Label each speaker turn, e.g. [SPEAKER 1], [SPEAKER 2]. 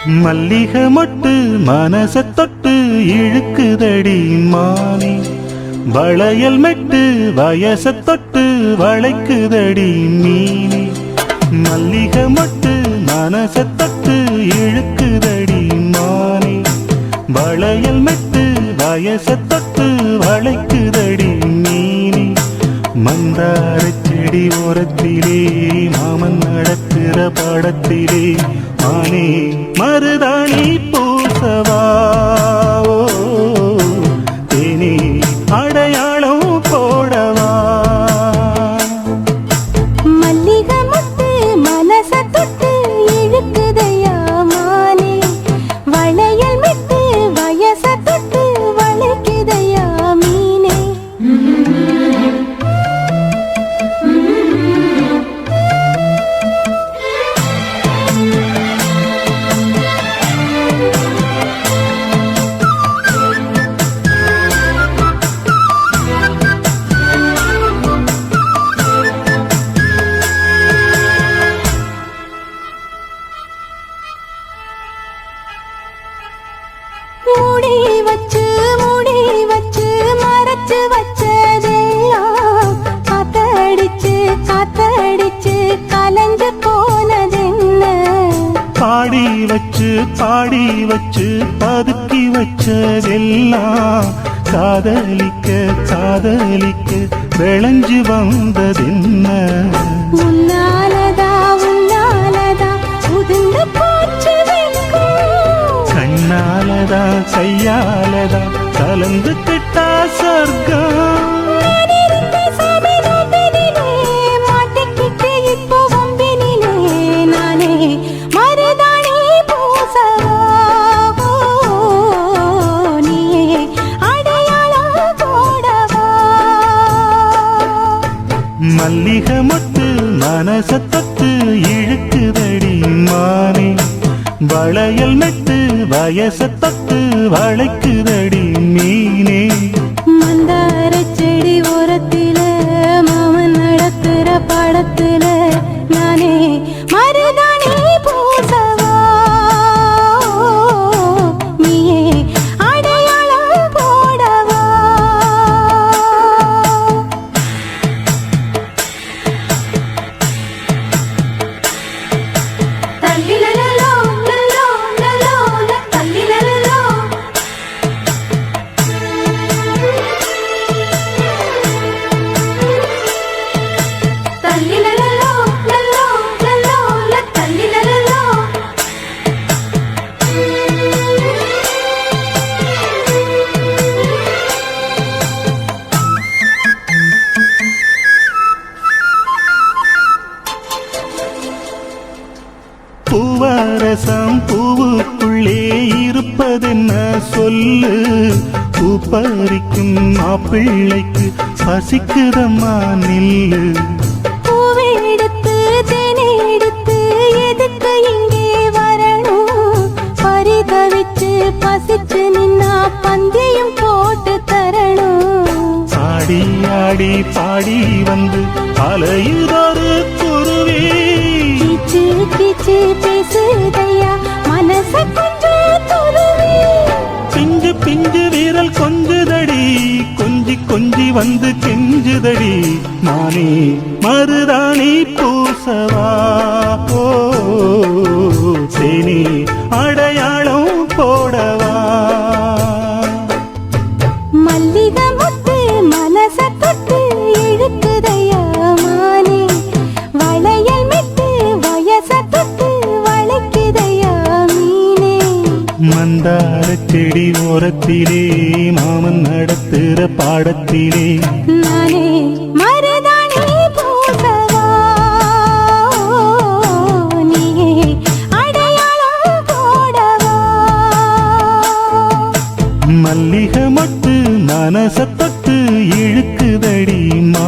[SPEAKER 1] மல்லிகை மொட்டு மனச தொட்டு இழுக்குதடி மானே, வளையல் மெட்டு வயச தொட்டு வளைக்குதடி மீனே. மல்லிகை மொட்டு மனச தொட்டு இழுக்குதடி மானே, வளையல் மெட்டு வயச தொட்டு வளைக்குதடி மீனே. மந்தார செடி ஓரத்திலே மாமன் நடத்துற பாடத்திலே மானே மருதாணி பூசவா, தேனே அடையாளம் போடவா.
[SPEAKER 2] மல்லிகை மொட்டு மனச தொட்டு இழுக்குதையா மானே, வளையல் மெட்டு வயச தொட்டு வளைக்குதையா மீனே. மூடி வச்சு மறைச்சு வச்சதெல்லாம் காத்தடிச்சு காத்தடிச்சு கலந்து போனதென்ன.
[SPEAKER 1] பாடி வச்சு பதுக்கி வச்சதெல்லாம் காதலிக்க காதலிக்க விளைஞ்சு வந்ததென்ன.
[SPEAKER 2] உன்னாலதா உதிர்ந்து போச்சு வெட்கம்,
[SPEAKER 1] கண்ணாலதா கையாலதா கலந்து கிட்டா சொர்க்கம். மல்லிகை மொட்டு மனச தொட்டு இழுக்குதடி மானே, வளையல் மெட்டு வயச தொட்டு வளைக்குதடி மீனே.
[SPEAKER 2] மந்தார செடி ஓரத்தில மாமன் நடத்துற படத்துல நானே மருதாணி பூசவா, நீயே அடையாளம் போடவா. தல்லிலலோ லலோ லலோ தல்லிலலோ, தல்லிலலோ லலோ லலோ தல்லிலலோ.
[SPEAKER 1] பூவரசம் பூவுக்குள்ளே இருப்பதென்ன சொல்லு, பூ பறிக்கும் மாப்பிள்ளைக்கு பசிக்குதம்மா நில்லு.
[SPEAKER 2] பூவெடுத்து தேனெடுத்து எதுக்கு இங்கே வரணும், பரிதவிச்சு பசிச்சு நின்னா பந்தியும் போட்டு தரணும்.
[SPEAKER 1] ஆடி ஆடி பாடி வந்து அலையுதொரு குருவி,
[SPEAKER 2] கீச்சு கீச்சு பேசுதையா மனச கொஞ்சம் துருவி.
[SPEAKER 1] பிஞ்சு பிஞ்சு வீரல் கொஞ்சுதடி கொஞ்சி கொஞ்சி வந்து கெஞ்சுதடி நானே மருதாணி பூசவா, தேனே அடையாளம் போடவா.
[SPEAKER 2] மல்லிகை மொட்டு மனச தொட்டு இழுக்குதையா மானே, வளையல் மெட்டு வயச தொட்டு வளைக்குதையா மீனே.
[SPEAKER 1] மந்தார செடி ஓரத்திலே மாமன் நடத்துற பாடத்திலே
[SPEAKER 2] நானே மருதாணி பூசவா, நீயே அடையாளம் போடவா.
[SPEAKER 1] மல்லிகை மொட்டு மனச தொட்டு இழுக்குதடி மா